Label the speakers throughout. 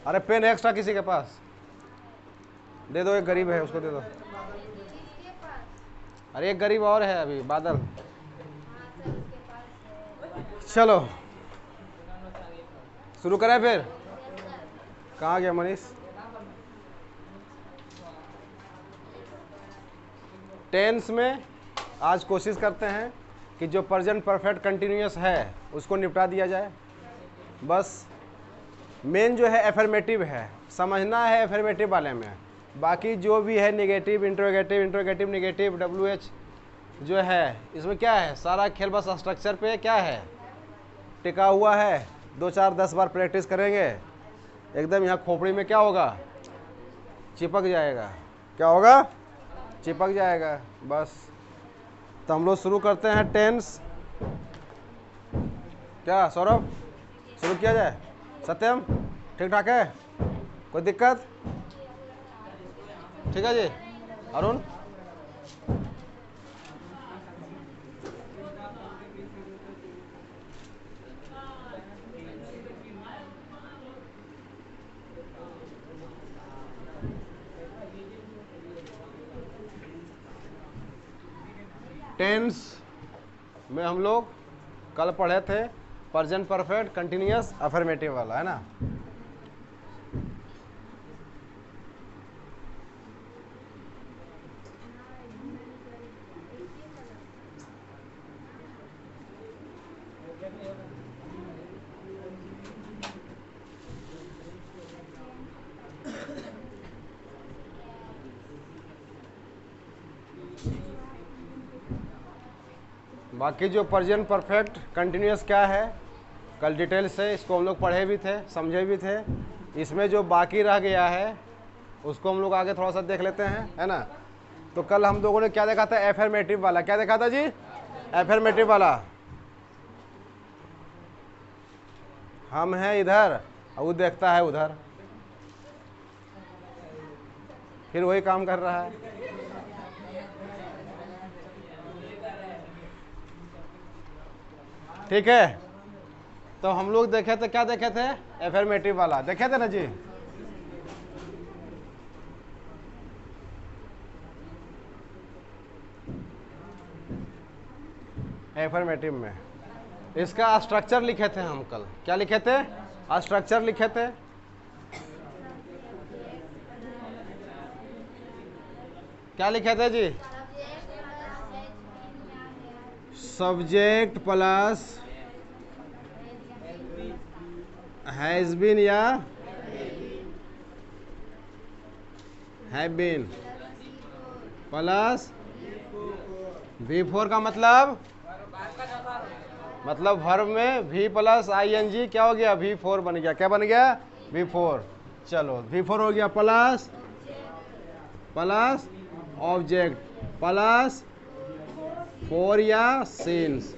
Speaker 1: अरे पेन है एक्स्ट्रा किसी के पास? दे दो, एक गरीब है उसको दे दो। अरे एक गरीब और है अभी, बादल। चलो शुरू करें फिर। कहाँ गया मनीष? टेंस में आज कोशिश करते हैं कि जो प्रेजेंट परफेक्ट कंटिन्यूअस है उसको निपटा दिया जाए। बस मेन जो है एफर्मेटिव है, समझना है एफर्मेटिव वाले में। बाकी जो भी है negative, interrogative, interrogative negative, WH जो है, इसमें क्या है, सारा खेल बस स्ट्रक्चर पे क्या है, टिका हुआ है। 2 4 10 बार प्रैक्टिस करेंगे, एकदम यहाँ खोपड़ी में क्या होगा, चिपक जाएगा। क्या होगा? चिपक जाएगा। बस तो हम लोग शुरू करते हैं टेंस। क्या सौरभ, शुरू किया जाए? सत्यम ठीक ठाक है? कोई दिक्कत? ठीक है जी। अरुण? टेंस में हम लोग कल पढ़े थे प्रेजेंट परफेक्ट कंटिन्यूअस अफर्मेटिव वाला, है ना। बाकी जो प्रेजेंट परफेक्ट कंटिन्यूअस क्या है, कल डिटेल से इसको हम लोग पढ़े भी थे, समझे भी थे। इसमें जो बाकी रह गया है उसको हम लोग आगे थोड़ा सा देख लेते हैं, है ना। तो कल हम लोगों ने क्या देखा था, एफर्मेटिव वाला। क्या देखा था जी? एफर्मेटिव वाला। हम हैं इधर और वो देखता है उधर, फिर वही काम कर रहा है। ठीक है, तो हम लोग देखे थे, क्या देखे थे, एफर्मेटिव वाला देखे थे ना जी। एफर्मेटिव में इसका स्ट्रक्चर लिखे थे हम कल। क्या लिखे थे? स्ट्रक्चर लिखे थे। क्या लिखे थे जी? सब्जेक्ट प्लस हैज बीन या हैव बीन प्लस V4 का मतलब वर्ब में V प्लस ING क्या हो गया, V4 बन गया। क्या बन गया? V4। चलो V4 हो गया प्लस ऑब्जेक्ट प्लस फॉर या सिंस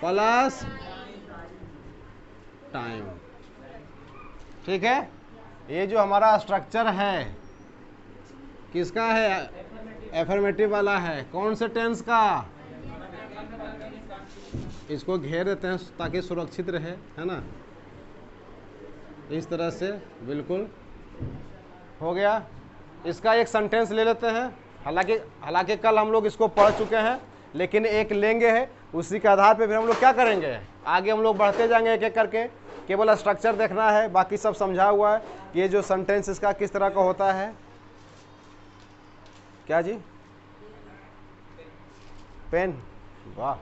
Speaker 1: प्लस टाइम। ठीक है, ये जो हमारा स्ट्रक्चर है किसका है? एफर्मेटिव वाला है। कौन से टेंस का? इसको घेर देते हैं ताकि सुरक्षित रहे, है ना। इस तरह से बिल्कुल हो गया। इसका एक सेंटेंस ले लेते हैं। हालांकि कल हम लोग इसको पढ़ चुके हैं, लेकिन एक लेंगे है, उसी के आधार पे फिर हम लोग क्या करेंगे, आगे हम लोग बढ़ते जाएंगे एक एक करके। केवल स्ट्रक्चर देखना है, बाकी सब समझा हुआ है कि ये जो सेंटेंस इसका किस तरह का होता है। क्या जी? पेन, वाह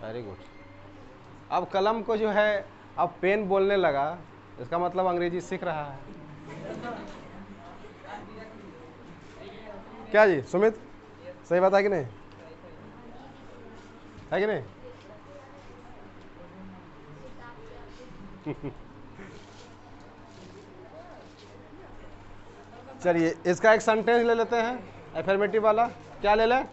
Speaker 1: वेरी गुड। अब कलम को जो है, अब पेन बोलने लगा, इसका मतलब अंग्रेजी सीख रहा है। क्या जी सुमित, सही बात है कि नहीं? है कि नहीं? चलिए इसका एक सेंटेंस ले लेते हैं एफर्मेटिव वाला। क्या ले लें?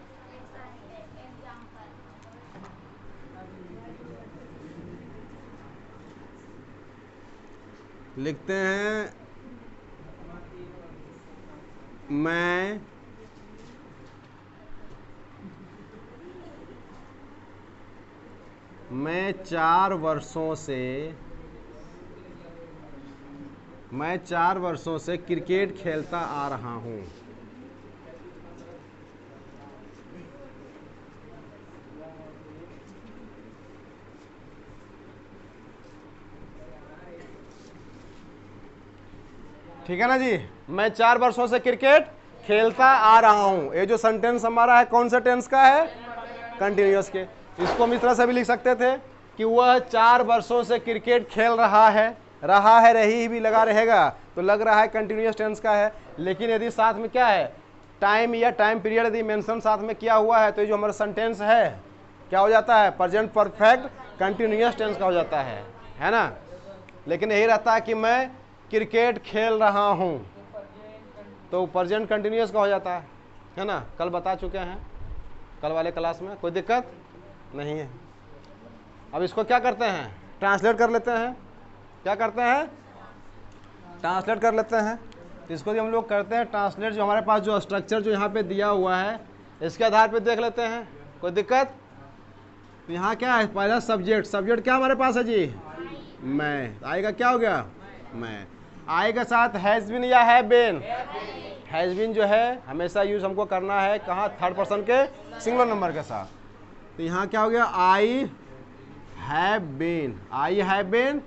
Speaker 1: लिखते हैं मैं 4 वर्षों से मैं 4 वर्षों से क्रिकेट खेलता आ रहा हूँ। ठीक है ना जी, मैं 4 वर्षों से क्रिकेट खेलता आ रहा हूं। ये जो सेंटेंस हमारा है कौन सा टेंस का है? कंटिन्यूअस के। इसको हम इस तरह से भी लिख सकते थे कि वह 4 वर्षों से क्रिकेट खेल रहा है, रही भी लगा रहेगा तो लग रहा है कंटिन्यूअस टेंस का है। लेकिन यदि साथ में क्या है, टाइम या टाइम पीरियड यदि मेंशन साथ में किया हुआ है तो ये जो हमारा सेंटेंस है क्या हो जाता है? प्रेजेंट परफेक्ट कंटिन्यूअस टेंस का हो जाता है ना। लेकिन यही रहता है कि मैं क्रिकेट खेल रहा हूं तो प्रेजेंट कंटिन्यूअस का हो जाता है ना। कल बता चुके हैं, कल वाले क्लास में, कोई दिक्कत नहीं है। अब इसको क्या करते हैं? ट्रांसलेट कर लेते हैं। क्या करते हैं? ट्रांसलेट कर लेते हैं। तो इसको भी हम लोग करते हैं ट्रांसलेट। जो हमारे पास जो स्ट्रक्चर जो यहाँ पे दिया हुआ है इसके आधार पे देख लेते हैं, कोई दिक्कत? तो यहाँ क्या है? पहला सब्जेक्ट, सब्जेक्ट क्या हमारे पास है जी? मैं। आएगा क्या हो गया? मैं। आई के साथ हैज बीन या हैव बीन? हैज बीन जो है हमेशा यूज हमको करना है कहाँ? थर्ड पर्सन के सिंगुलर नंबर के साथ। तो यहाँ क्या हो गया? I have been, I have been.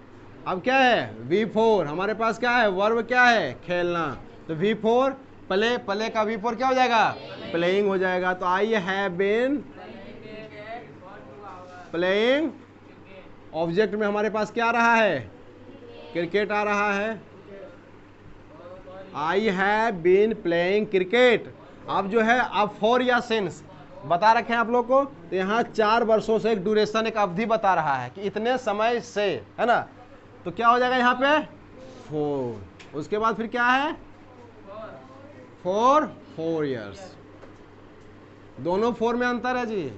Speaker 1: अब क्या है? V4 हमारे पास क्या है? वर्ब क्या है? खेलना। तो V4 प्ले, प्ले का V4 क्या हो जाएगा? प्लेइंग हो जाएगा। तो I have been playing. Object में हमारे पास क्या आ रहा है? क्रिकेट आ रहा है। I have been playing cricket. अब जो है अब फॉर या सिंस बता रखे हैं आप लोग को। तो यहाँ 4 वर्षों से एक ड्यूरेशन, एक अवधि बता रहा है कि इतने समय से, है ना। तो क्या हो जाएगा यहाँ पे? 4। उसके बाद फिर क्या है? For 4 years. दोनों 4 में अंतर है जी,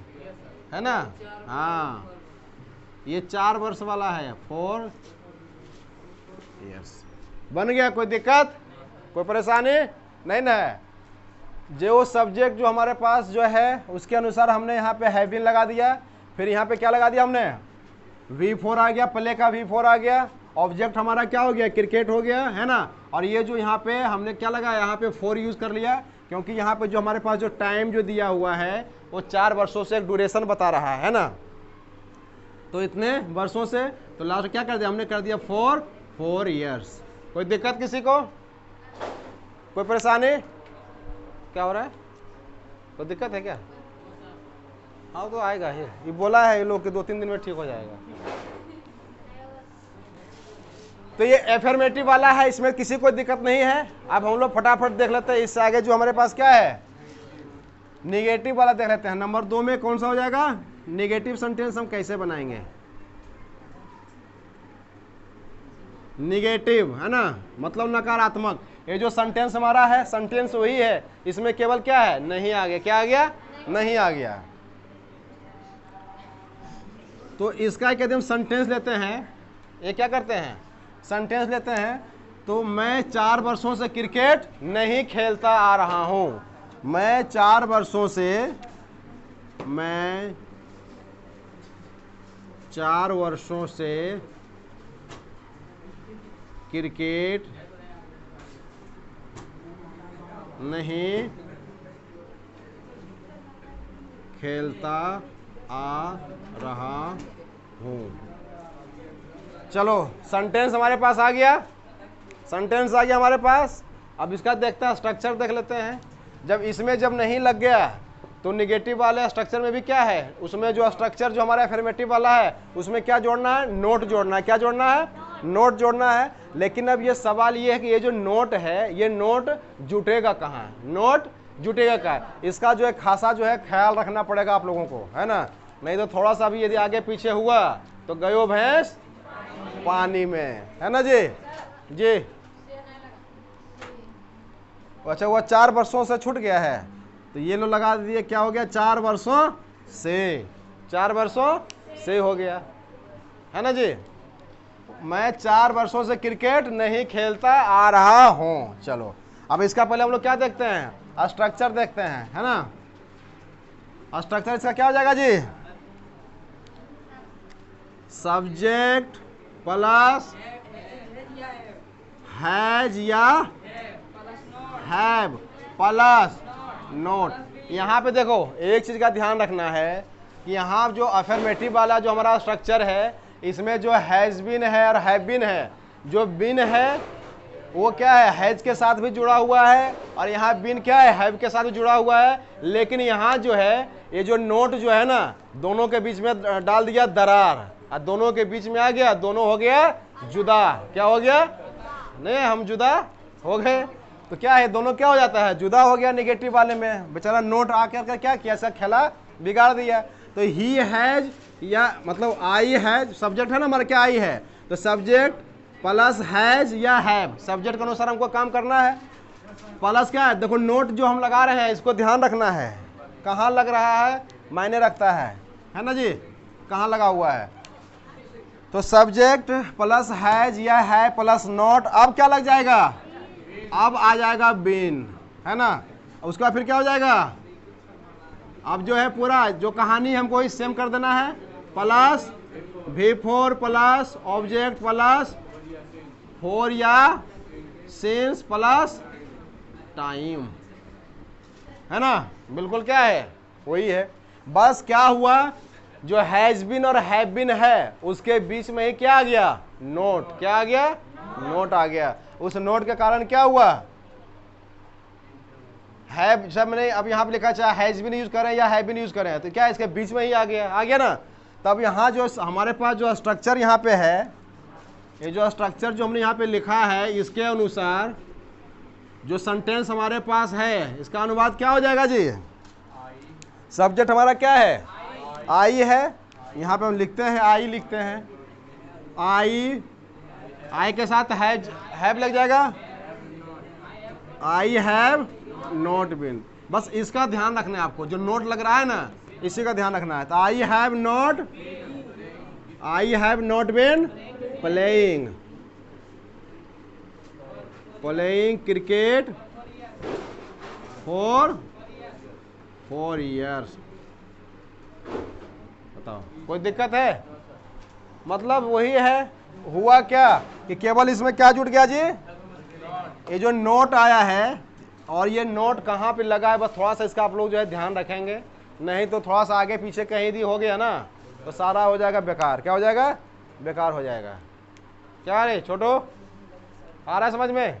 Speaker 1: है ना। हाँ, ये 4 वर्ष वाला है, 4 ईयर्स। बन गया? कोई दिक्कत, कोई परेशानी नहीं ना है। जो सब्जेक्ट जो हमारे पास जो है उसके अनुसार हमने यहाँ पे हैव बीन लगा दिया। फिर यहाँ पे क्या लगा दिया हमने? V4 आ गया, प्ले का V4 आ गया। ऑब्जेक्ट हमारा क्या हो गया? क्रिकेट हो गया, है ना। और ये जो यहाँ पे हमने क्या लगाया? यहाँ पे 4 यूज कर लिया, क्योंकि यहाँ पे जो हमारे पास जो टाइम जो दिया हुआ है वो 4 वर्षों से एक ड्यूरेशन बता रहा है ना। तो इतने वर्षों से, तो लास्ट क्या कर दिया हमने? कर दिया 4 ईयर्स। कोई दिक्कत किसी को? कोई परेशानी? क्या हो रहा है? कोई दिक्कत है क्या? हाँ तो आएगा ही, ये बोला है ये लोग कि 2-3 दिन में ठीक हो जाएगा। तो ये एफर्मेटिव वाला है, इसमें किसी को दिक्कत नहीं है। अब हम लोग फटाफट देख लेते हैं इससे आगे जो हमारे पास क्या है, निगेटिव वाला देख लेते हैं। नंबर 2 में कौन सा हो जाएगा? निगेटिव सेंटेंस हम कैसे बनाएंगे? निगेटिव, है ना, मतलब नकारात्मक। ये जो सेंटेंस हमारा है सेंटेंस वही है, इसमें केवल क्या है? नहीं आ गया। क्या आ गया? नहीं आ गया। तो इसका कहते हैं सेंटेंस लेते हैं। ये क्या करते हैं? सेंटेंस लेते हैं। तो मैं 4 वर्षों से क्रिकेट नहीं खेलता आ रहा हूं। मैं 4 वर्षों से क्रिकेट नहीं खेलता आ रहा हूं। चलो सेंटेंस हमारे पास आ गया, सेंटेंस आ गया हमारे पास। अब इसका देखते हैं, स्ट्रक्चर देख लेते हैं। जब इसमें जब नहीं लग गया तो निगेटिव वाले स्ट्रक्चर में भी क्या है? उसमें जो स्ट्रक्चर जो हमारा एफर्मेटिव वाला है उसमें क्या जोड़ना है? नोट जोड़ना है। क्या जोड़ना है? नोट जोड़ना है। लेकिन अब ये सवाल ये है कि ये जो नोट है ये नोट जुटेगा कहाँ? नोट जुटेगा कहाँ? इसका जो है खासा जो है ख्याल रखना पड़ेगा आप लोगों को, है ना। नहीं तो थोड़ा सा भी यदि आगे पीछे हुआ तो गयो भैंस पानी में, है ना जी। जी अच्छा, वह 4 वर्षों से छूट गया है तो ये लो लगा दिए। क्या हो गया? 4 वर्षों से, 4 वर्षों से हो गया, है ना जी। मैं 4 वर्षों से क्रिकेट नहीं खेलता आ रहा हूं। चलो अब इसका पहले हम लोग क्या देखते हैं? स्ट्रक्चर देखते हैं, है ना। स्ट्रक्चर इसका क्या हो जाएगा जी? सब्जेक्ट प्लस हैज या हैव प्लस नॉट। यहाँ पे देखो एक चीज़ का ध्यान रखना है कि यहाँ जो अफर्मेटिव वाला जो हमारा स्ट्रक्चर है, इसमें जो हैज़ बीन है और हैव बीन है, जो बीन है वो क्या है, हैज के साथ भी जुड़ा हुआ है, और यहाँ बीन क्या है, हैव के साथ भी जुड़ा हुआ है। लेकिन यहाँ जो है ये जो नोट जो है ना, दोनों के बीच में डाल दिया दरार, और दोनों के बीच में आ गया, दोनों हो गया जुदा। क्या हो गया, नहीं हम जुदा हो गए, तो क्या है, दोनों क्या हो जाता है, जुदा हो गया। निगेटिव वाले में बेचारा नोट आकर क्या किया, ऐसा खेला बिगाड़ दिया। तो ही हैज या मतलब आई हैज, सब्जेक्ट है ना हमारा, क्या आई है, तो सब्जेक्ट प्लस हैज या हैव, सब्जेक्ट के अनुसार हमको काम करना है। प्लस क्या है, देखो नोट जो हम लगा रहे हैं इसको ध्यान रखना है, कहाँ लग रहा है मायने रखता है ना जी, कहाँ लगा हुआ है। तो सब्जेक्ट प्लस हैज या है प्लस नॉट, अब क्या लग जाएगा, अब आ जाएगा बीन, है ना। उसका फिर क्या हो जाएगा, अब जो है पूरा जो कहानी हमको इस सेम कर देना है, plus V4 plus object plus 4 या सिंस प्लस टाइम, है ना, बिल्कुल क्या है वही है। बस क्या हुआ, जो हैज बीन और हैव बीन है उसके बीच में ही क्या आ गया, नोट, क्या आ गया, नोट आ गया। उस नोट के कारण क्या हुआ, हैव जब मैंने अब यहाँ पे लिखा चाहे हैज बीन यूज करें या हैव बीन यूज करें, तो क्या इसके बीच में ही आ गया ना। तब यहाँ जो हमारे पास जो स्ट्रक्चर यहाँ पे है, ये जो स्ट्रक्चर जो हमने यहाँ पे लिखा है, इसके अनुसार जो सेंटेंस हमारे पास है इसका अनुवाद क्या हो जाएगा जी, सब्जेक्ट हमारा क्या है, आई है, यहाँ पे हम लिखते हैं आई लिखते हैं, आई के साथ हैव लग जाएगा, आई हैव नॉट बीन। बस इसका ध्यान रखना है आपको, जो नोट लग रहा है ना इसी का ध्यान रखना है। तो I have not been playing cricket for 4 years। बताओ कोई दिक्कत है, मतलब वही है। हुआ क्या कि केवल इसमें क्या जुड़ गया जी, ये जो नोट आया है, और ये नोट कहाँ पे लगा है, बस थोड़ा सा इसका आप लोग जो है ध्यान रखेंगे, नहीं तो थोड़ा सा आगे पीछे कहीं भी हो गया ना तो सारा हो जाएगा बेकार। क्या हो जाएगा, बेकार हो जाएगा। क्या रे छोटो, आ रहा है समझ में,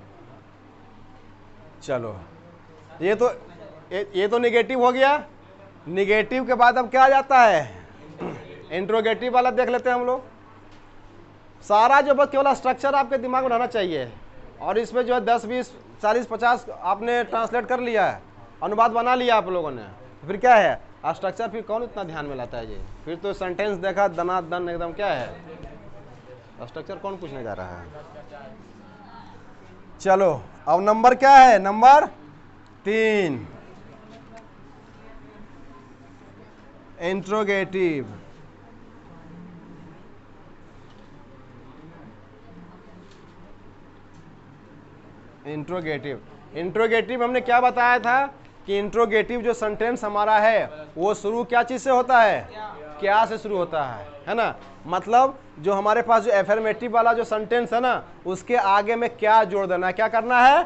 Speaker 1: चलो ये तो निगेटिव हो गया। निगेटिव के बाद अब क्या आ जाता है, इंट्रोगेटिव वाला देख लेते हैं हम लोग। सारा जो बस केवल स्ट्रक्चर आपके दिमाग में रहना चाहिए, और इसमें जो है 10 20 40 50 आपने ट्रांसलेट कर लिया है, अनुवाद बना लिया आप लोगों ने, फिर क्या है स्ट्रक्चर, फिर कौन इतना ध्यान में लाता है जी, फिर तो सेंटेंस देखा दनादन एकदम, क्या है स्ट्रक्चर कौन पूछने जा रहा है। चलो अब नंबर क्या है, नंबर 3 इंट्रोगेटिव। इंट्रोगेटिव हमने क्या बताया था कि इंट्रोगेटिव जो सेंटेंस हमारा है वो शुरू क्या चीज से होता है, क्या से शुरू होता है ना। मतलब जो हमारे पास जो एफर्मेटिव वाला जो सेंटेंस है ना, उसके आगे में क्या जोड़ देना है, क्या करना है,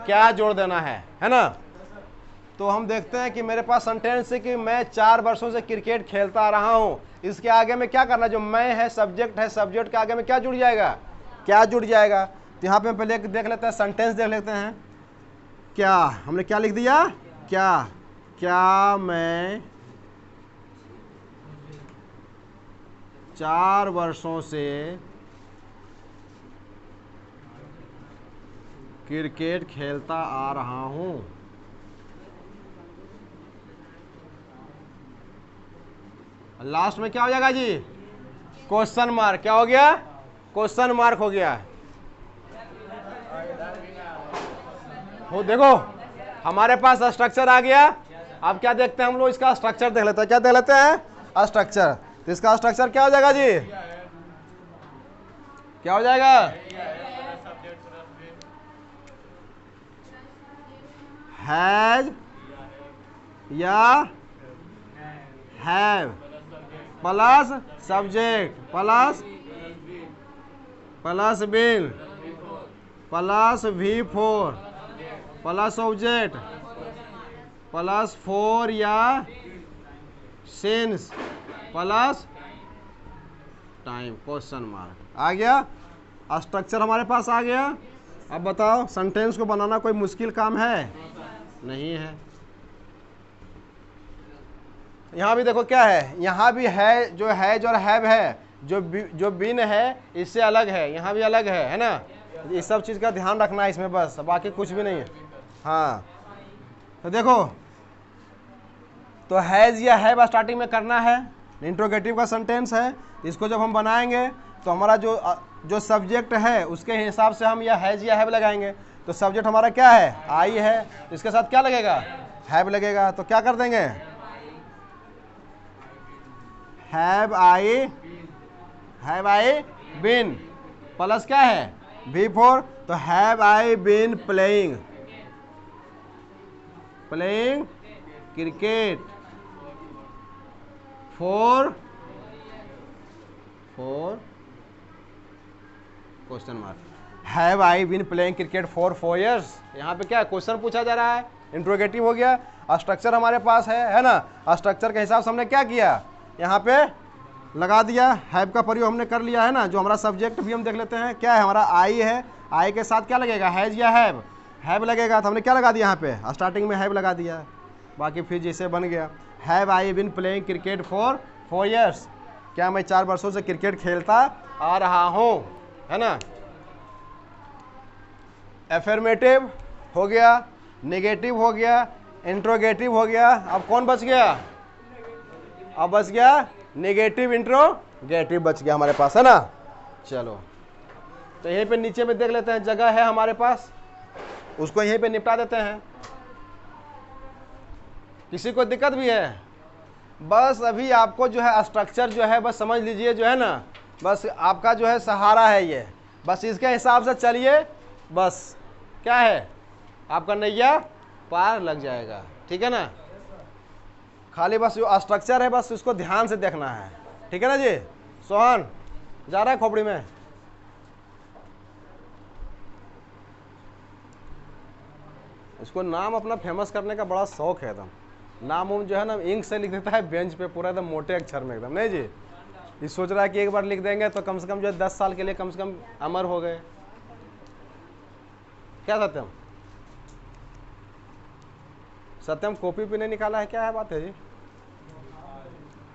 Speaker 1: क्या जोड़ देना है ना। तो हम देखते हैं कि मेरे पास सेंटेंस है कि मैं 4 वर्षों से क्रिकेट खेलता आ रहा हूं, इसके आगे में क्या करना, जो मैं है सब्जेक्ट है, सब्जेक्ट के आगे में क्या जुड़ जाएगा, क्या जुड़ जाएगा। तो यहाँ पे हम पहले देख लेते हैं, सेंटेंस देख लेते हैं। क्या हमने क्या लिख दिया, क्या मैं 4 वर्षों से क्रिकेट खेलता आ रहा हूं। लास्ट में क्या हो जाएगा जी, क्वेश्चन मार्क। क्या हो गया, क्वेश्चन मार्क हो गया। हो देखो हमारे पास स्ट्रक्चर आ गया। अब क्या देखते हैं हम लोग, इसका स्ट्रक्चर देख लेते हैं। क्या देख लेते हैं, स्ट्रक्चर। तो इसका स्ट्रक्चर क्या हो जाएगा जी, क्या हो जाएगा, हैज या have plus subject plus been plus V4 plus object plus 4 या since plus time question mark. आ गया, स्ट्रक्चर हमारे पास आ गया। अब बताओ सेंटेंस को बनाना कोई मुश्किल काम है? नहीं है। यहाँ भी देखो क्या है, यहाँ भी है जो और हैव है, जो बिन है इससे अलग है, यहाँ भी अलग है ना। इस सब चीज़ का ध्यान रखना है इसमें, बस बाकी कुछ भी नहीं है। हाँ तो देखो, तो हैज़ या हैव स्टार्टिंग में करना है, इंट्रोगेटिव का सेंटेंस है। इसको जब हम बनाएंगे तो हमारा जो सब्जेक्ट है उसके हिसाब से हम या हैज़ या हैव लगाएंगे। तो सब्जेक्ट हमारा क्या है? आई है, तो इसके साथ क्या लगेगा? हैव लगेगा। तो क्या कर देंगे? हैव आई बीन प्लस क्या है? V4। तो have I been playing cricket for question mark. Have I been playing cricket for 4 years। यहाँ पे क्या क्वेश्चन पूछा जा रहा है, इंट्रोगेटिव हो गया। स्ट्रक्चर हमारे पास है ना। स्ट्रक्चर के हिसाब से हमने क्या किया, यहाँ पे लगा दिया, हैव का प्रयोग हमने कर लिया है ना। जो हमारा सब्जेक्ट भी हम देख लेते हैं, क्या है हमारा? आई है। आई के साथ क्या लगेगा? हैज़ या हैव लगेगा। तो हमने क्या लगा दिया यहाँ पे? स्टार्टिंग में हैव लगा दिया, बाकी फिर जैसे बन गया। Have I been playing cricket for 4 years। क्या मैं 4 वर्षों से क्रिकेट खेलता आ रहा हूँ, है ना। एफर्मेटिव हो गया, नेगेटिव हो गया, इंट्रोगेटिव हो गया। अब कौन बच गया? अब बच गया नेगेटिव इंट्रोगेटिव बच गया हमारे पास, है ना। चलो तो यहीं पे नीचे में देख लेते हैं, जगह है हमारे पास, उसको यहीं पे निपटा देते हैं। किसी को दिक्कत भी है? बस अभी आपको जो है स्ट्रक्चर जो है बस समझ लीजिए, जो है ना, बस आपका जो है सहारा है ये। बस इसके हिसाब से चलिए, बस क्या है, आपका नैया पार लग जाएगा। ठीक है ना। खाली बस जो स्ट्रक्चर है बस उसको ध्यान से देखना है। ठीक है ना जी। सोहन जा रहा है खोपड़ी में। इसको नाम अपना फेमस करने का बड़ा शौक है एकदम। नाम जो है ना इंक से लिख देता है बेंच पे पूरा एकदम मोटे अक्षर में एकदम। नहीं जी, ये सोच रहा है कि एक बार लिख देंगे तो कम से कम जो है 10 साल के लिए कम से कम अमर हो गए। क्या सत्यम? सत्यम कॉपी भी नहीं निकाला है, क्या है बात है जी?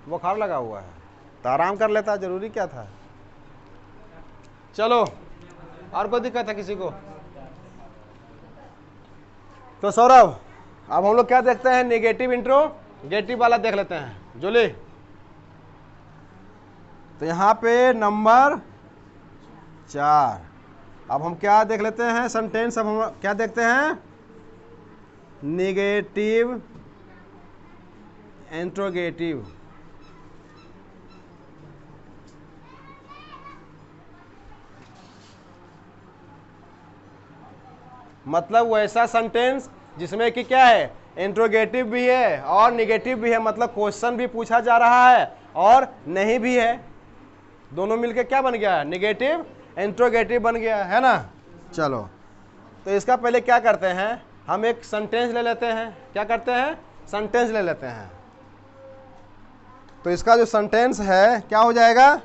Speaker 1: बुखार लगा हुआ है तो आराम कर लेता, जरूरी क्या था। चलो और कोई दिक्कत है किसी को? तो सौरभ अब हम लोग क्या देखते हैं, नेगेटिव इंट्रोगेटिव वाला देख लेते हैं। जोली तो यहाँ पे नंबर 4। अब हम क्या देख लेते हैं सेंटेंस। अब हम क्या देखते हैं, नेगेटिव इंट्रोगेटिव। मतलब वैसा सेंटेंस जिसमें कि क्या है, इंट्रोगेटिव भी है और निगेटिव भी है। मतलब क्वेश्चन भी पूछा जा रहा है और नहीं भी है, दोनों मिलके क्या बन गया, नेगेटिव इंट्रोगेटिव बन गया, है ना। चलो तो इसका पहले क्या करते हैं, हम एक सेंटेंस ले लेते हैं। क्या करते हैं, सेंटेंस ले लेते हैं। तो इसका जो सेंटेंस है क्या हो जाएगा,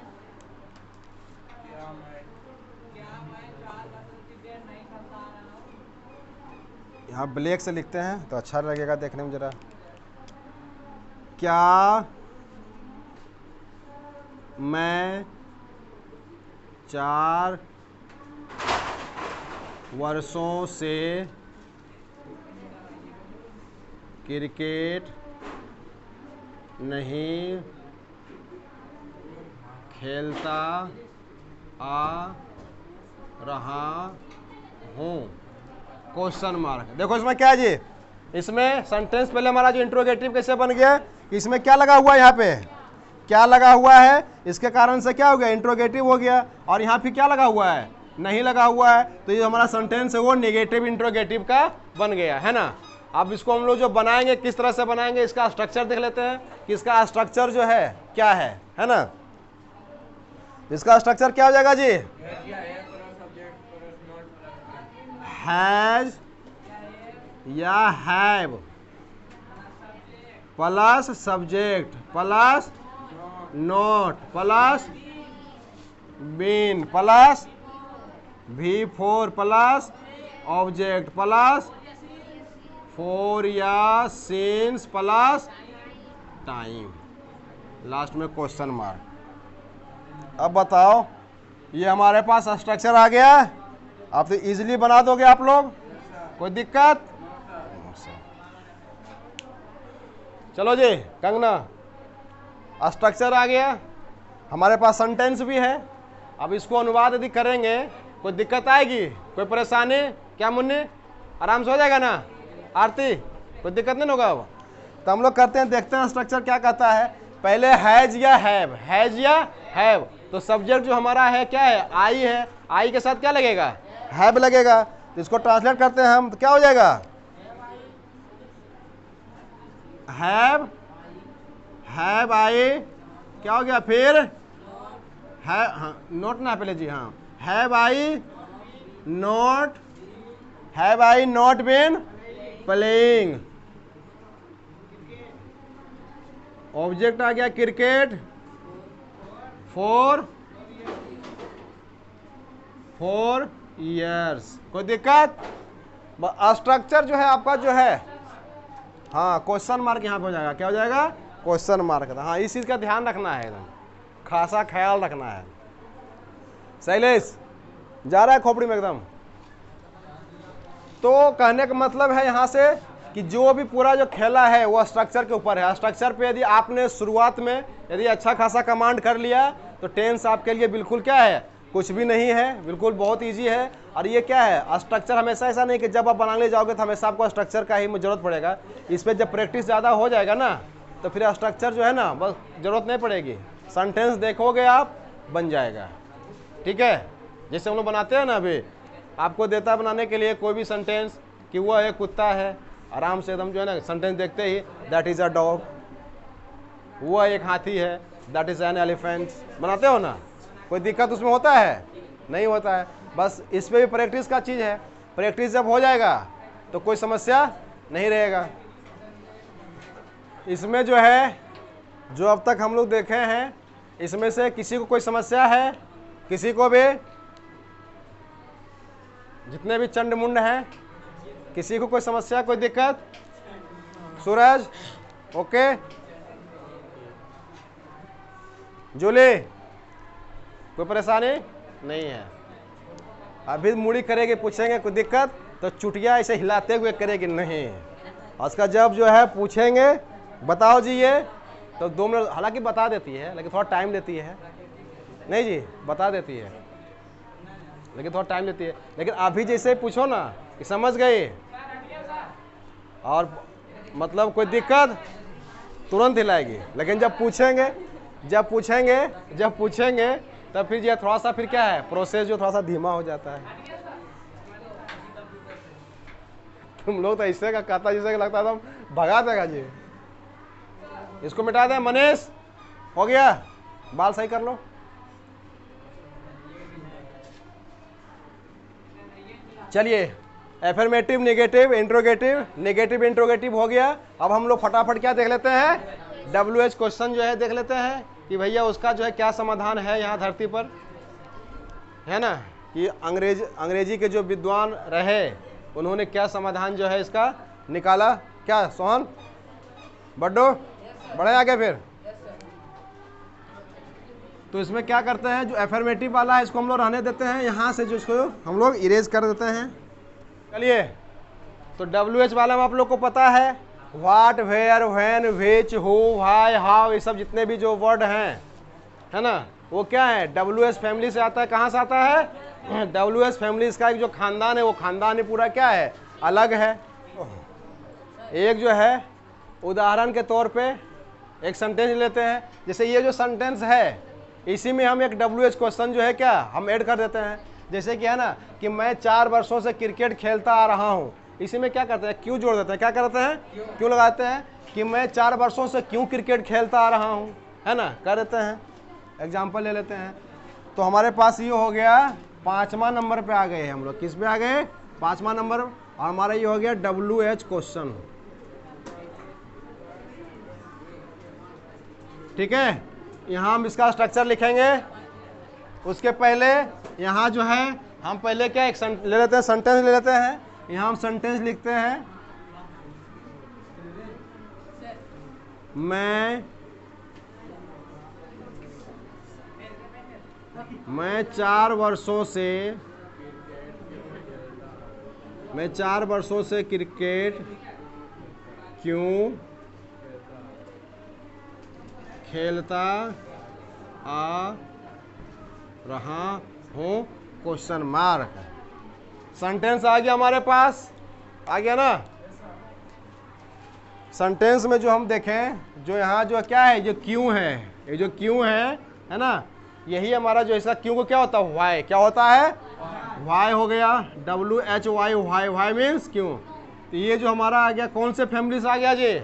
Speaker 1: यहाँ ब्लैक से लिखते हैं तो अच्छा लगेगा देखने में जरा। क्या मैं 4 वर्षों से क्रिकेट नहीं खेलता आ रहा हूँ, क्वेश्चन मार्क। देखो इसमें क्या है जी, इसमें सेंटेंस पहले हमारा जो इंट्रोगेटिव कैसे बन गया, इसमें क्या लगा हुआ है, यहाँ पे क्या लगा हुआ है, इसके कारण से क्या हो गया, इंट्रोगेटिव हो गया। और यहाँ पे क्या लगा हुआ है, नहीं लगा हुआ है, तो ये हमारा सेंटेंस है वो नेगेटिव इंट्रोगेटिव का बन गया, है ना। अब इसको हम लोग जो बनाएंगे किस तरह से बनाएंगे, इसका स्ट्रक्चर देख लेते हैं कि इसका स्ट्रक्चर जो है क्या है ना। इसका स्ट्रक्चर क्या हो जाएगा जी, हैज या have plus subject plus not plus been plus V4 plus object plus for या सिंस प्लस टाइम, लास्ट में क्वेश्चन मार्क। अब बताओ, ये हमारे पास स्ट्रक्चर आ गया, आप तो इजीली बना दोगे आप लोग, कोई दिक्कत? चलो जी कंगना, स्ट्रक्चर आ गया, हमारे पास सेंटेंस भी है। अब इसको अनुवाद यदि करेंगे कोई दिक्कत आएगी, कोई परेशानी? क्या मुन्नी, आराम से हो जाएगा ना? आरती, कोई दिक्कत नहीं होगा? अब तो हम लोग करते हैं, देखते हैं स्ट्रक्चर क्या कहता है। पहले हैज या हैव, हैज या हैव, तो सब्जेक्ट जो हमारा है क्या है? आई है, आई के साथ क्या लगेगा? हैव लगेगा। तो इसको ट्रांसलेट करते हैं हम, तो क्या हो जाएगा? हैव आई, क्या हो गया फिर? है, हाँ नोट ना पहले जी, हाँ have I not been playing. Object आ गया क्रिकेट फॉर ईयर्स। कोई दिक्कत? स्ट्रक्चर जो है आपका जो है, हाँ क्वेश्चन मार्क यहाँ पे हो जाएगा। क्या हो जाएगा? Question mark. हाँ इस चीज़ का ध्यान रखना है, एकदम खासा ख्याल रखना है। शैलेश जा रहा है खोपड़ी में एकदम। तो कहने का मतलब है यहाँ से कि जो भी पूरा जो खेला है वो स्ट्रक्चर के ऊपर है। स्ट्रक्चर पे यदि आपने शुरुआत में यदि अच्छा खासा कमांड कर लिया तो टेंस आपके लिए बिल्कुल क्या है? कुछ भी नहीं है, बिल्कुल बहुत इजी है। और ये क्या है? स्ट्रक्चर हमेशा ऐसा नहीं कि जब आप बनाने जाओगे तो हमेशा आपको स्ट्रक्चर का ही जरूरत पड़ेगा। इस पर जब प्रैक्टिस ज़्यादा हो जाएगा ना तो फिर स्ट्रक्चर जो है ना बस जरूरत नहीं पड़ेगी। सेंटेंस देखोगे आप, बन जाएगा। ठीक है, जैसे हम लोग बनाते हैं ना, अभी आपको देता है बनाने के लिए कोई भी सेंटेंस कि वह एक कुत्ता है, आराम से एकदम जो है ना सेंटेंस देखते ही दैट इज़ अ डॉग, वह एक हाथी है, दैट इज़ एन एलिफेंट। बनाते हो ना? कोई दिक्कत उसमें होता है? नहीं होता है। बस इस पे भी प्रैक्टिस का चीज़ है। प्रैक्टिस जब हो जाएगा तो कोई समस्या नहीं रहेगा। इसमें जो है, जो अब तक हम लोग देखे हैं, इसमें से किसी को कोई समस्या है? किसी को भी? जितने भी चंड मुंड हैं, किसी को कोई समस्या, कोई दिक्कत? सूरज ओके, जूली कोई परेशानी नहीं है? अभी मुड़ी करेगी, पूछेंगे कोई दिक्कत तो चुटिया ऐसे हिलाते हुए करेगी नहीं। उसका जब जो है पूछेंगे बताओ जी ये, तो 2 मिनट, हालांकि बता देती है लेकिन थोड़ा टाइम लेती है। नहीं जी, बता देती है लेकिन थोड़ा टाइम लेती है। लेकिन अभी जैसे पूछो ना कि समझ गए और मतलब कोई दिक्कत, तुरंत हिलाएगी। लेकिन जब पूछेंगे तब फिर ये थोड़ा सा फिर क्या है, प्रोसेस जो थोड़ा सा धीमा हो जाता है। तुम लोग तो ऐसे का कहता जैसे लगता था भगा देगा जी। इसको मिटा दें। मनीष हो गया? बाल सही कर लो। चलिए, affirmative, negative, interrogative, negative interrogative हो गया। अब हम लोग फटाफट क्या देख लेते हैं? WH क्वेश्चन जो है देख लेते हैं कि भैया उसका जो है क्या समाधान है यहाँ धरती पर, है ना? कि अंग्रेजी के जो विद्वान रहे उन्होंने क्या समाधान जो है इसका निकाला। क्या सोहन, बड्डो, बढ़े आगे फिर? तो इसमें क्या करते हैं, जो एफर्मेटिव वाला है इसको हम लोग रहने देते हैं, यहाँ से जो इसको हम लोग इरेज कर देते हैं। चलिए, तो WH वाला में आप लोग को पता है what, where, when, which, who, why, how, ये सब जितने भी जो वर्ड हैं, है ना, वो क्या है? WH फैमिली से आता है। कहाँ से आता है? WH family. इसका एक जो खानदान है वो खानदान ही पूरा क्या है? अलग है। एक जो है उदाहरण के तौर पे एक सेंटेंस लेते हैं, जैसे ये जो सेंटेंस है इसी में हम एक WH क्वेश्चन जो है क्या हम ऐड कर देते हैं। जैसे कि है ना कि मैं 4 वर्षों से क्रिकेट खेलता आ रहा हूँ, इसी में क्या करते हैं? क्यों जोड़ देते हैं। क्या करते हैं? क्यों लगाते हैं कि मैं 4 वर्षों से क्यों क्रिकेट खेलता आ रहा हूँ, है ना, कर देते हैं। एग्जाम्पल ले लेते हैं। तो हमारे पास ये हो गया 5वां नंबर पे आ गए हम लोग। किस पे आ गए? 5वां नंबर, और हमारा ये हो गया WH क्वेश्चन। ठीक है, यहाँ हम इसका स्ट्रक्चर लिखेंगे। उसके पहले यहाँ जो है हम पहले क्या एक ले लेते हैं, सेंटेंस ले लेते हैं। यहाँ हम सेंटेंस लिखते हैं, मैं 4 वर्षों से क्रिकेट क्यों खेलता आ रहा हूँ, क्वेश्चन मार्क। सेंटेंस आ गया हमारे पास, आ गया ना। सेंटेंस में जो हम देखें, जो यहाँ जो क्या है, जो क्यों है, ये जो क्यों है ना, यही हमारा जो इसका क्यों को क्या होता है, वाई। क्या होता है, वाई हो गया, WH वाई, वाई मीन्स क्यों। तो ये जो हमारा आ गया कौन से फैमिली से आ गया जी,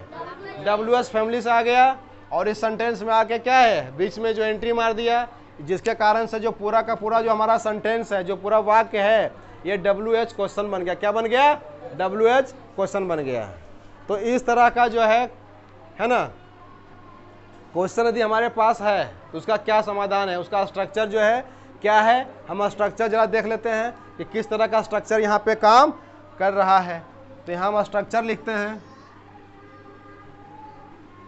Speaker 1: WH फैमिली से आ गया। और इस सेंटेंस में आके क्या है, बीच में जो एंट्री मार दिया, जिसके कारण से जो पूरा का पूरा जो हमारा सेंटेंस है, जो पूरा वाक्य है, ये WH क्वेश्चन बन गया। क्या बन गया, WH क्वेश्चन बन गया। तो इस तरह का जो है ना क्वेश्चन यदि हमारे पास है तो उसका क्या समाधान है, उसका स्ट्रक्चर जो है क्या है, हम स्ट्रक्चर जरा देख लेते हैं कि किस तरह का स्ट्रक्चर यहाँ पे काम कर रहा है। तो यहाँ हम स्ट्रक्चर लिखते हैं,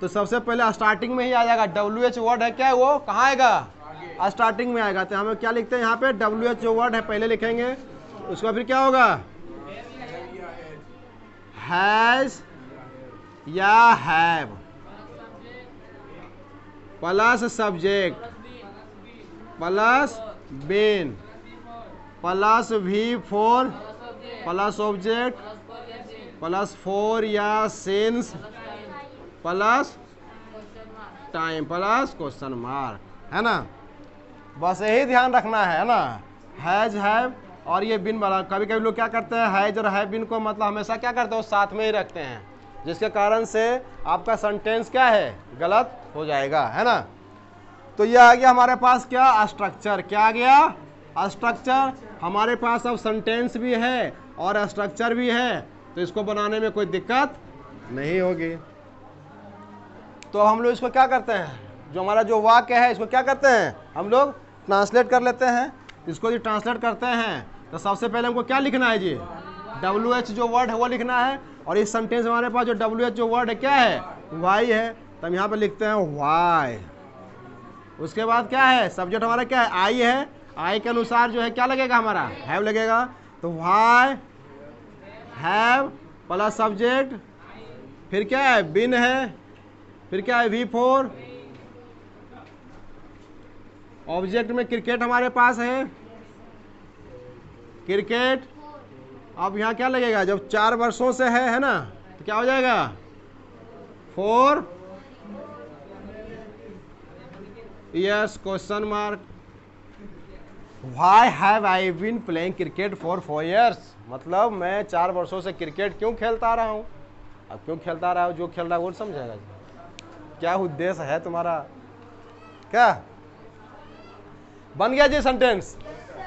Speaker 1: तो सबसे पहले स्टार्टिंग में ही आ जाएगा। WH वर्ड है क्या है, वो कहाँ आएगा, स्टार्टिंग में आएगा। तो हमें क्या लिखते हैं यहाँ पे, WH जो वर्ड है पहले लिखेंगे, उसका फिर क्या होगा, हैज या have plus subject plus been plus V4 plus object plus for या since plus time plus question mark, है ना। बस यही ध्यान रखना है ना, हैज हैव और ये बिन वाला। कभी कभी लोग क्या करते हैं, हैज और हैव बिन को मतलब हमेशा क्या करते हैं, वो साथ में ही रखते हैं, जिसके कारण से आपका सेंटेंस क्या है, गलत हो जाएगा, है ना। तो ये आ गया हमारे पास क्या, स्ट्रक्चर। क्या आ गया, स्ट्रक्चर। हमारे पास अब सेंटेंस भी है और स्ट्रक्चर भी है, तो इसको बनाने में कोई दिक्कत नहीं होगी। तो हम लोग इसको क्या करते हैं, जो हमारा जो वाक्य है, इसको क्या करते हैं, हम लोग ट्रांसलेट कर लेते हैं। इसको जो ट्रांसलेट करते हैं तो सबसे पहले हमको क्या लिखना है जी, WH जो वर्ड है वो लिखना है। और इस सेंटेंस हमारे पास जो WH जो वर्ड है क्या है, वाई है। तो हम यहाँ पे लिखते हैं वाई। उसके बाद क्या है, सब्जेक्ट हमारा क्या है, आई है। आई के अनुसार जो है क्या लगेगा, हमारा हैव लगेगा। तो वाई हैव प्लस सब्जेक्ट, फिर क्या है, बिन है, फिर क्या है, V4। ऑब्जेक्ट में क्रिकेट हमारे पास है, क्रिकेट। अब यहाँ क्या लगेगा, जब 4 वर्षों से है ना, तो क्या हो जाएगा, 4 years question mark. Why have I been playing cricket for 4 years? मतलब मैं 4 वर्षों से क्रिकेट क्यों खेलता आ रहा हूँ। अब क्यों खेलता आ रहा हूँ, जो खेल रहा है वो समझेगा क्या उद्देश्य है तुम्हारा। क्या बन गया जी सेंटेंस,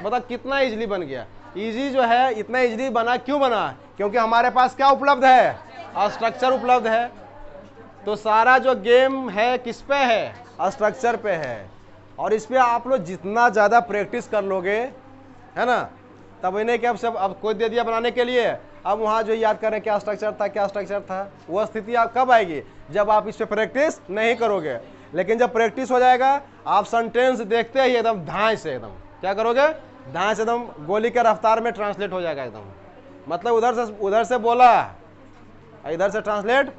Speaker 1: मतलब कितना इजीली बन गया। इजी जो है, इतना इजीली बना, क्यों बना, क्योंकि हमारे पास क्या उपलब्ध है, स्ट्रक्चर उपलब्ध है। तो सारा जो गेम है किस पे है, स्ट्रक्चर पे है। और इस पे आप लोग जितना ज़्यादा प्रैक्टिस कर लोगे, है ना, तब इन्हें कि अब कोई दे दिया बनाने के लिए, अब वहाँ जो याद करें क्या स्ट्रक्चर था, क्या स्ट्रक्चर था, वो स्थिति आप कब आएगी, जब आप इस पे प्रैक्टिस नहीं करोगे। लेकिन जब प्रैक्टिस हो जाएगा, आप सेंटेंस देखते ही एकदम धाए से, एकदम क्या करोगे, धाए से एकदम गोली के रफ्तार में ट्रांसलेट हो जाएगा एकदम। मतलब उधर से बोला, इधर से ट्रांसलेट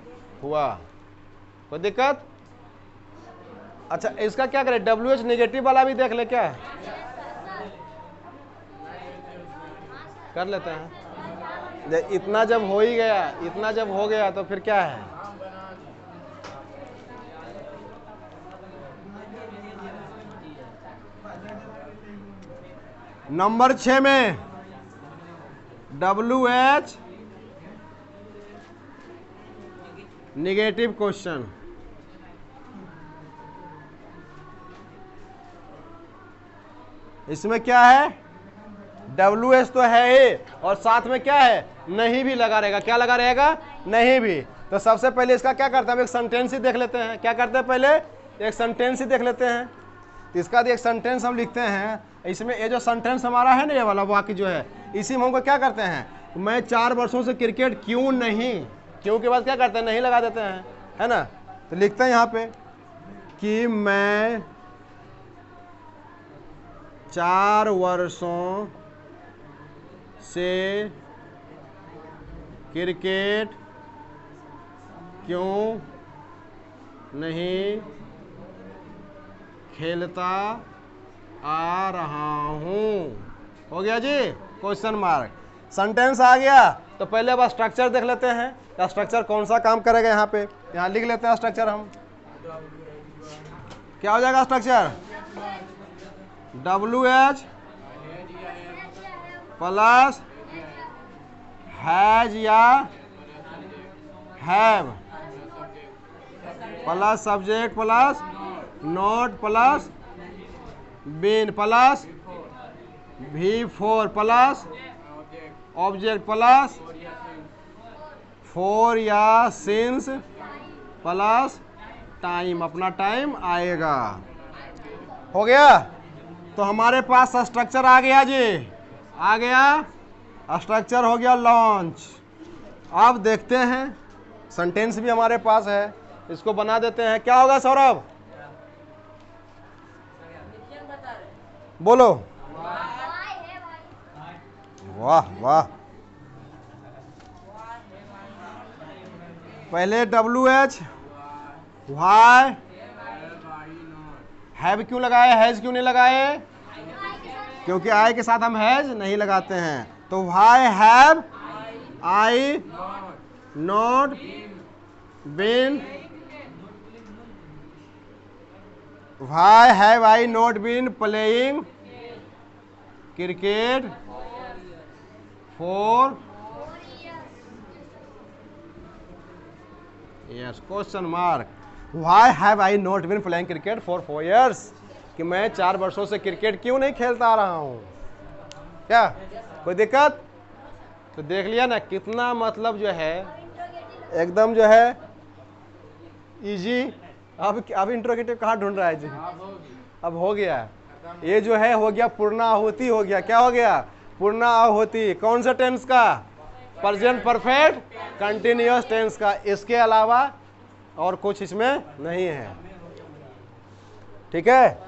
Speaker 1: हुआ, कोई दिक्कत। अच्छा, इसका क्या करें, WH नेगेटिव वाला भी देख ले, क्या कर लेते हैं। इतना जब हो ही गया, इतना जब हो गया तो फिर क्या है, नंबर 6 में WH नेगेटिव क्वेश्चन। इसमें क्या है, WH तो है ही, और साथ में क्या है, नहीं भी लगा रहेगा। क्या लगा रहेगा, नहीं भी। तो सबसे पहले इसका क्या करते हैं, हम एक सेंटेंस ही देख लेते हैं। क्या करते हैं, पहले एक सेंटेंस ही देख लेते हैं। तो इसका एक सेंटेंस हम लिखते हैं। इसमें ये जो सेंटेंस हमारा है ना, ये वाला वाक्य जो है, इसी में हमको क्या करते हैं, मैं 4 वर्षों से क्रिकेट क्यों नहीं, क्यों के बाद क्या करते हैं, नहीं लगा देते हैं, है ना। तो लिखते हैं यहाँ पे कि मैं 4 वर्षों से क्रिकेट क्यों नहीं खेलता आ रहा हूँ। हो गया जी, क्वेश्चन मार्क। सेंटेंस आ गया। तो पहले अब स्ट्रक्चर देख लेते हैं, स्ट्रक्चर कौन सा काम करेगा। यहाँ पे यहाँ लिख लेते हैं स्ट्रक्चर हम। क्या हो जाएगा स्ट्रक्चर, WH प्लस हैज या have plus subject plus not plus been plus V4 plus object plus for या सिंस प्लस टाइम, अपना टाइम आएगा। हो गया। तो हमारे पास स्ट्रक्चर आ गया जी, आ गया स्ट्रक्चर, हो गया लॉन्च। अब देखते हैं, सेंटेंस भी हमारे पास है, इसको बना देते हैं। क्या होगा सौरभ, बोलो। वाह वाह। पहले WH, वाई, हैव क्यों लगाए, हैज क्यों नहीं लगाए, क्योंकि आई के साथ हम हैज नहीं लगाते हैं। तो why have I not been, why have I not been playing cricket for yes, question mark. Why have I not been playing cricket for 4 years, कि मैं 4 वर्षों से क्रिकेट क्यों नहीं खेलता आ रहा हूँ। क्या कोई दिक्कत, तो देख लिया ना कितना मतलब जो है एकदम जो है इजी। अब इंट्रोगेटिव कहाँ ढूंढ रहा है जी, अब हो गया। ये जो है हो गया पूर्णाहुति, हो गया। क्या हो गया, पूर्णाहुति। कौन सा टेंस का, प्रेजेंट परफेक्ट कंटिन्यूअस टेंस का। इसके अलावा और कुछ इसमें नहीं है, ठीक है।